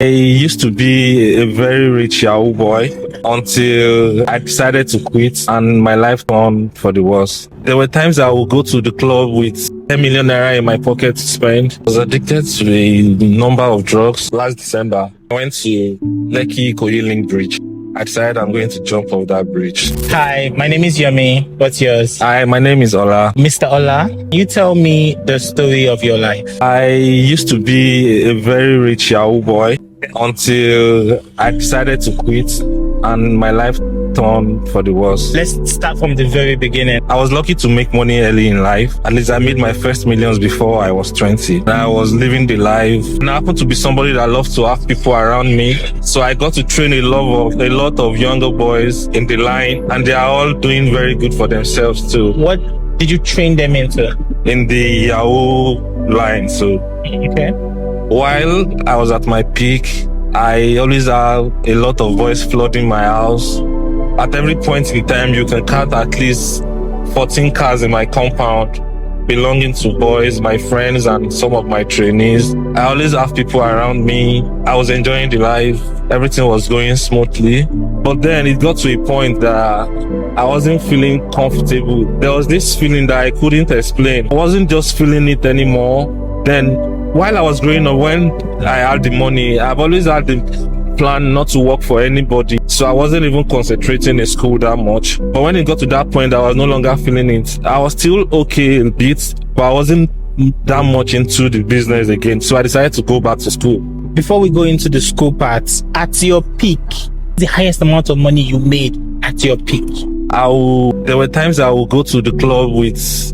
I used to be a very rich Yahoo boy until I decided to quit and my life turned for the worse. There were times I would go to the club with 10 million naira in my pocket to spend. I was addicted to a number of drugs. Last December, I went to Lekki Ikoyi Link Bridge. I decided I'm going to jump off that bridge. Hi, my name is Yomi. What's yours? Hi, my name is Ola. Mr. Ola, you tell me the story of your life. I used to be a very rich Yahoo boy until I decided to quit and my life turned for the worse. Let's start from the very beginning. I was lucky to make money early in life. At least I made my first millions before I was 20. I was living the life. And I happened to be somebody that loved to have people around me. So I got to train a lot of younger boys in the line, and they are all doing very good for themselves too. What did you train them into? In the Yahoo line. So Okay. while I was at my peak, I always have a lot of boys flooding my house. At every point in time, you can count at least 14 cars in my compound belonging to boys, my friends, and some of my trainees. I always have people around me. I was enjoying the life. Everything was going smoothly. But then it got to a point that I wasn't feeling comfortable. There was this feeling that I couldn't explain. I wasn't just feeling it anymore. Then while I was growing up, when I had the money, I've always had the plan not to work for anybody. So I wasn't even concentrating in school that much. But when it got to that point, I was no longer feeling it. I was still okay a bit, but I wasn't that much into the business again. So I decided to go back to school. Before we go into the school part, at your peak, the highest amount of money you made at your peak? There were times I would go to the club with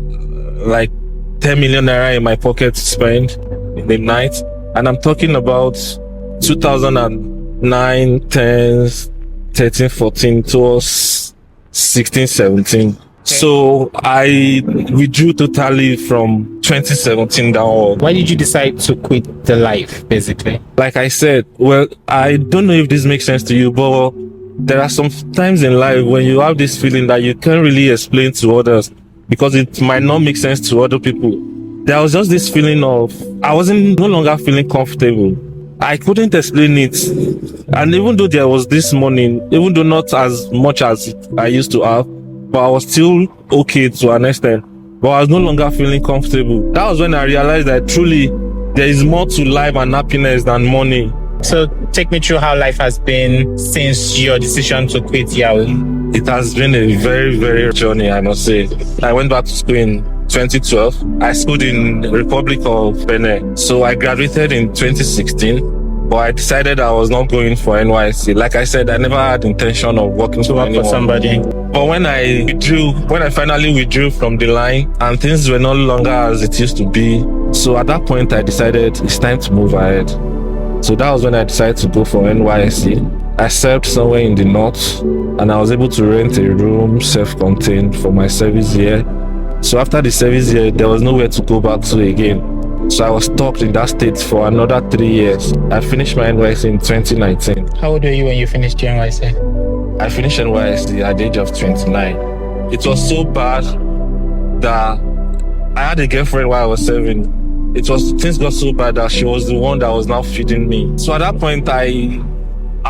like 10 million naira in my pocket to spend in the night. And I'm talking about 2009, 10, 13, 14 towards 16, 17. So I withdrew totally from 2017 downward. Why did you decide to quit the life, basically? Like I said, well, I don't know if this makes sense to you, but there are some times in life when you have this feeling that you can't really explain to others because it might not make sense to other people. There was just this feeling of, I wasn't no longer feeling comfortable. I couldn't explain it. And even though there was this money, even though not as much as I used to have, but I was still okay to an extent. But I was no longer feeling comfortable. That was when I realized that truly there is more to life and happiness than money. So take me through how life has been since your decision to quit Yahoo. It has been a very, very journey, I must say. I went back to school in 2012. I schooled in the Republic of Benin. So I graduated in 2016, but I decided I was not going for NYSC. Like I said, I never had intention of working To work for somebody. But when I finally withdrew from the line and things were no longer as it used to be, so at that point I decided it's time to move ahead. So that was when I decided to go for NYSC. I served somewhere in the north and I was able to rent a room self-contained for my service year. So after the service year, there was nowhere to go back to again. So I was stuck in that state for another 3 years. I finished my NYSC in 2019. How old were you when you finished your NYSC? I finished NYSC at the age of 29. It was so bad that I had a girlfriend while I was serving. Things got so bad that she was the one that was now feeding me. So at that point, I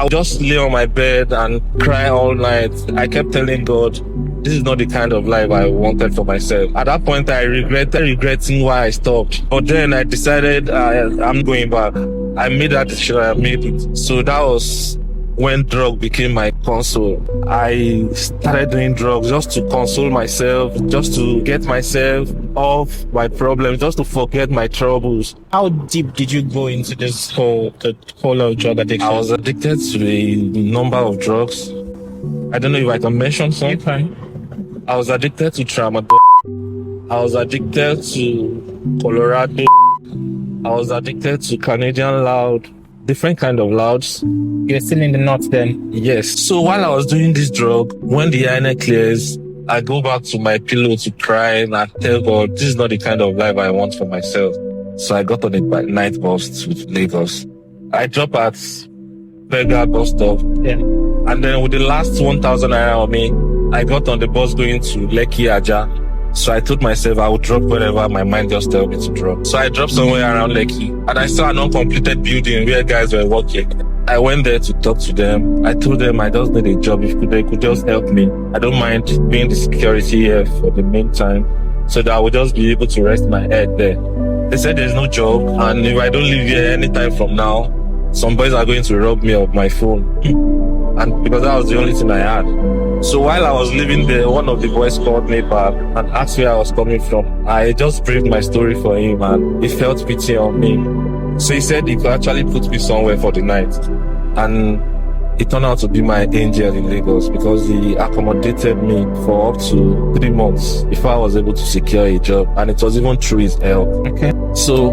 would just lay on my bed and cry all night. I kept telling God, this is not the kind of life I wanted for myself. At that point, I regretting why I stopped. But then I decided I'm going back. I made that decision, I made it. So that was when drug became my console. I started doing drugs just to console myself, just to get myself off my problems, just to forget my troubles. How deep did you go into the whole of drug addiction? I was addicted to a number of drugs. I don't know if I can mention some. Okay. I was addicted to tramadol. I was addicted to Colorado. I was addicted to Canadian loud. Different kind of louds. You're still in the north then? Yes. So while I was doing this drug, when the INEC clears, I go back to my pillow to cry and I tell God, this is not the kind of life I want for myself. So I got on a night bus to Lagos. I dropped at Berger bus stop. Yeah. And then with the last 1,000 naira on me, I got on the bus going to Lekki Aja. So I told myself I would drop wherever my mind just told me to drop. So I dropped somewhere around Lekki, and I saw an uncompleted building where guys were working. I went there to talk to them. I told them I just need a job. If they could just help me. I don't mind being the security here for the meantime, so that I would just be able to rest my head there. They said there's no job, and if I don't leave here anytime from now, some boys are going to rob me of my phone. And because that was the only thing I had. So while I was living there, one of the boys called me back and asked where I was coming from. I just briefed my story for him, and he felt pity on me. So he said he could actually put me somewhere for the night. And it turned out to be my angel in Lagos, because he accommodated me for up to 3 months before I was able to secure a job. And it was even through his help. Okay. So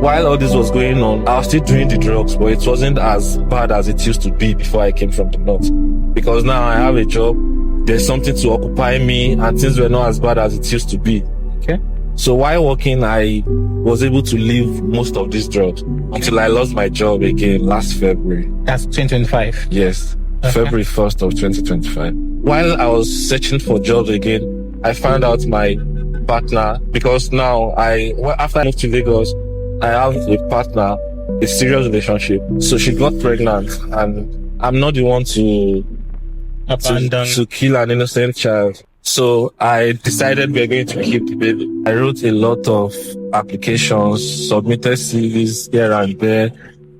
while all this was going on, I was still doing the drugs, but it wasn't as bad as it used to be before I came from the north. Because now I have a job, there's something to occupy me, and things were not as bad as it used to be. Okay. So while working, I was able to leave most of these drugs until I lost my job again last February. That's 2025. Yes, Okay. February 1st of 2025. While I was searching for jobs again, I found out my partner, because now after I moved to Lagos, I have a partner, a serious relationship. So she got pregnant, and I'm not the one to kill an innocent child. So I decided we're going to keep the baby. I wrote a lot of applications, submitted CVs here and there,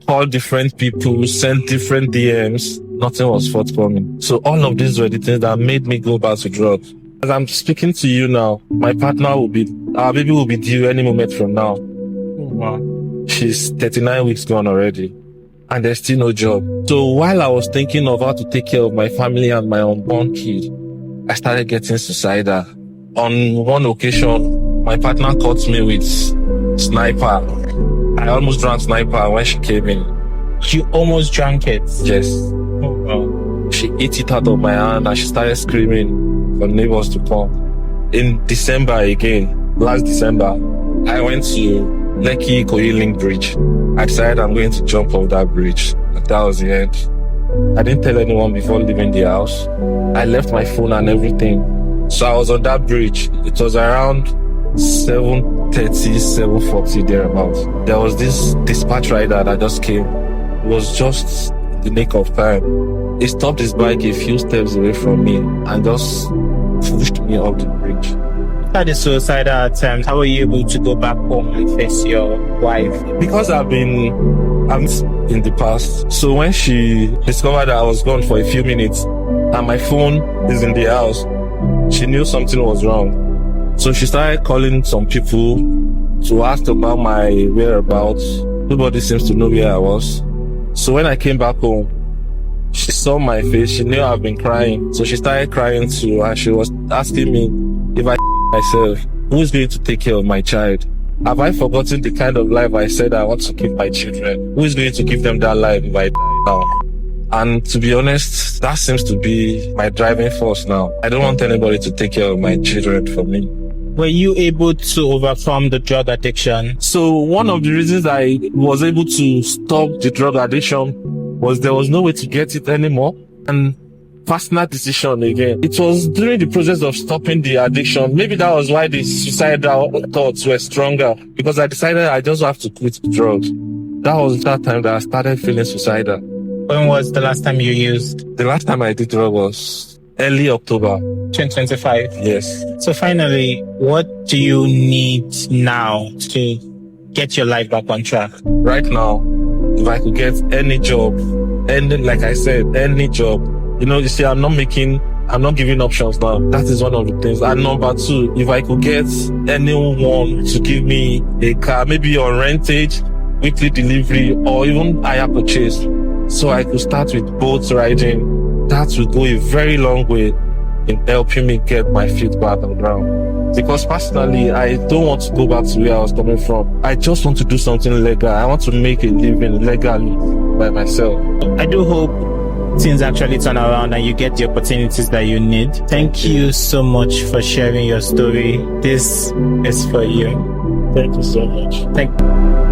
called different people, sent different DMs. Nothing was forthcoming. So all of these were the things that made me go back to drugs. As I'm speaking to you now, our baby will be due any moment from now. Wow. She's 39 weeks gone already, and there's still no job. So while I was thinking of how to take care of my family and my unborn kid, I started getting suicidal. On one occasion, my partner caught me with sniper. I almost drank sniper when she came in. You almost drank it? Yes. Oh, wow. She ate it out of my hand, and she started screaming for neighbors to come. In December again, last December, I went to Lekki Ikoyi Link Bridge. I decided I'm going to jump off that bridge. And that was the end. I didn't tell anyone before leaving the house. I left my phone and everything. So I was on that bridge. It was around 7:30, 7:40 thereabouts. There was this dispatch rider that just came. It was just the nick of time. He stopped his bike a few steps away from me and just pushed me off the bridge. After the suicidal attempt, how were you able to go back home and face your wife? Because I'm in the past. So when she discovered that I was gone for a few minutes and my phone is in the house, she knew something was wrong. So she started calling some people to ask about my whereabouts. Nobody seems to know where I was. So when I came back home, she saw my face. She knew I've been crying. So she started crying too, and she was asking me if I myself, who's going to take care of my child? Have I forgotten the kind of life I said I want to give my children? Who is going to give them that life if I die now? And to be honest, that seems to be my driving force now. I don't want anybody to take care of my children for me. Were you able to overcome the drug addiction? So one of the reasons I was able to stop the drug addiction was there was no way to get it anymore. And personal decision again. It was during the process of stopping the addiction. Maybe that was why the suicidal thoughts were stronger, because I decided I just have to quit drugs. That was that time that I started feeling suicidal. When was the last time you used? The last time I did drugs was early October 2025. Yes. So finally, what do you need now to get your life back on track? Right now, if I could get any job, like I said, any job. You see, I'm not giving options now. That is one of the things. And number two, if I could get anyone to give me a car, maybe on rentage, weekly delivery, or even hire purchase, so I could start with boat riding, that would go a very long way in helping me get my feet back on the ground. Because personally, I don't want to go back to where I was coming from. I just want to do something legal. I want to make a living legally by myself. I do hope things actually turn around and you get the opportunities that you need. Thank you so much for sharing your story. This is for you. Thank you so much. Thank you.